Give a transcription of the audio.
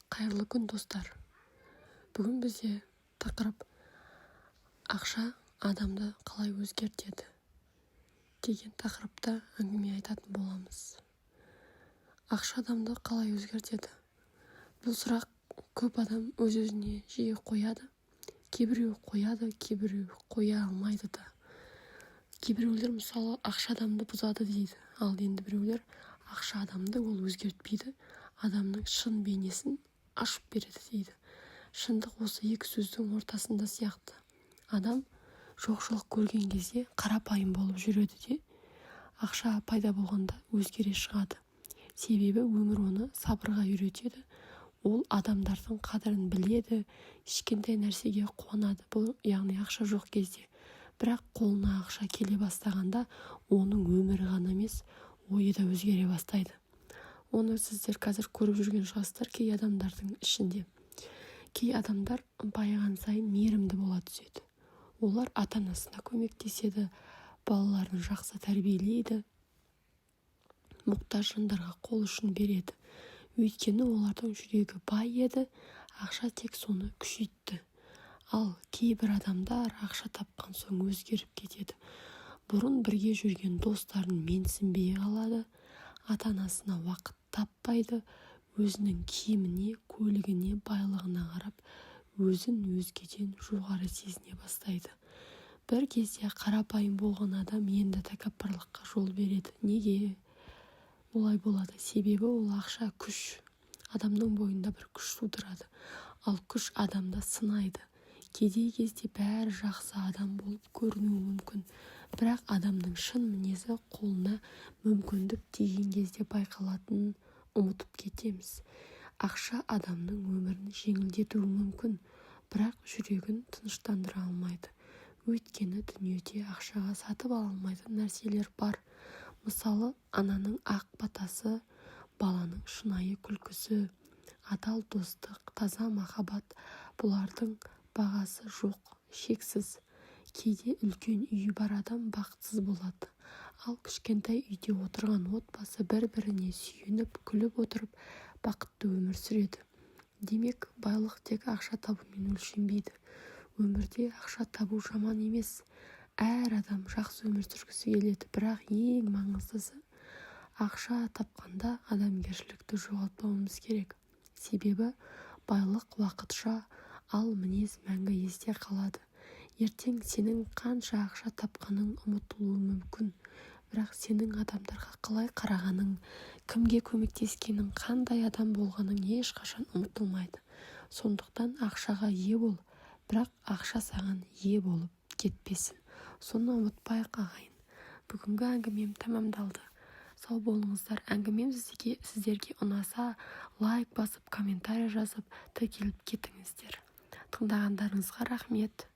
Қайырлы күн достар. Бүгін бізде тақырып ақша адамды қалай өзгертеді деген тақырыпта әңгіме айтатын боламыз. Ақша адамды қалай өзгертеді? Бұл сұрақ көп адам өз-өзіне жиі қояды. Кейбіреу қояды, кейбіреу қоя алмайды да. Кейбіреулер мысалы ақша адамды бұзады дейді. Ал енді біреулер ақша адамды ол өзгертпейді, адамның шын бейнесін ашып береді дейді. Шындық осы екі сөздің ортасында сияқты. Адам жоқшылық көрген кезде қарапайым болып жүреді де, ақша пайда болғанда өзгере шығады. Себебі өмір оны сабырға үйретеді. Ол адамдардың қадірін біледі, кішкентай нәрсеге қуанады. Бұл яғни ақша жоқ кезде. Бірақ қолына ақша келе бастағанда оның өмірі ғана емес, ойы да өзгере бастайды. Оны сіздер қазір көріп жүрген шығарсыздар кей адамдардың ішінде. Кей адамдар байыған сайын мейірімді бола түседі. Олар ата-анасына көмектеседі, балаларын жақсы тәрбиелейді, мұқтаж жандарға қол ұшын береді. Өйткені олардың жүрегі бай еді, ақша тек соны күшейтті. Ал кейбір адамдар ақша тапқан соң өзгеріп кетеді. Бұрын бірге жүрген достарын менсінбей қалады, ата-анасына уақыт таппайды, өзінің киіміне, көлігіне, байлығына қарап, өзін өзгеден жоғары сезіне бастайды. Бір кезде қарапайым болған адам енді тәкаппарлыққа жол береді. Неге олай болады? Себебі ол ақша күш. Адамның бойында бір күш тудырады. Ал күш адамды сынайды. Кедей кезде бәрі жақсы адам болып көрінуі мүмкін. Бірақ адамның шын мінезі қолына мүмкіндік тиген кезде байқалатынын ұмытып кетеміз. Ақша адамның өмірін жеңілдетуі мүмкін, бірақ жүрегін тыныштандыра алмайды. Өйткені дүниеде ақшаға сатып ала алмайтын нәрселер бар. Мысалы, ананың ақ батасы, баланың шынайы күлкісі, адал достық, таза махаббат, бұлардың бағасы жоқ, шексіз. Кейде үлкен үйі бар адам бақытсыз болады. Ал кішкентай үйде отырған отбасы бір-біріне сүйеніп, күліп отырып, бақытты өмір сүреді. Демек, байлық тек ақша табумен өлшенбейді. Өмірде ақша табу жаман емес. Әр адам жақсы өмір сүргісі келеді, бірақ ең маңыздысы ақша тапқанда адамгершілікті жоғалтпауымыз керек. Себебі байлық уақытша, ал мінез мәңгі есте қалады. Ертең сенің қанша ақша тапқаның ұмытылуы мүмкін, бірақ сенің адамдарға қалай қарағаның, кімге көмектескенің, қандай адам болғаның ешқашан ұмытылмайды. Сондықтан ақшаға ие бол, бірақ ақша саған ие болып кетпесін. Соны ұмытпайық ағайын. Бүгінгі әңгімем тәмамдалды. Сау болыңыздар. Әңгімем сіздерге ұнаса, лайк басып, комментарий жазып, тіркеліп кетіңіздер. Тыңдағандарыңызға рахмет.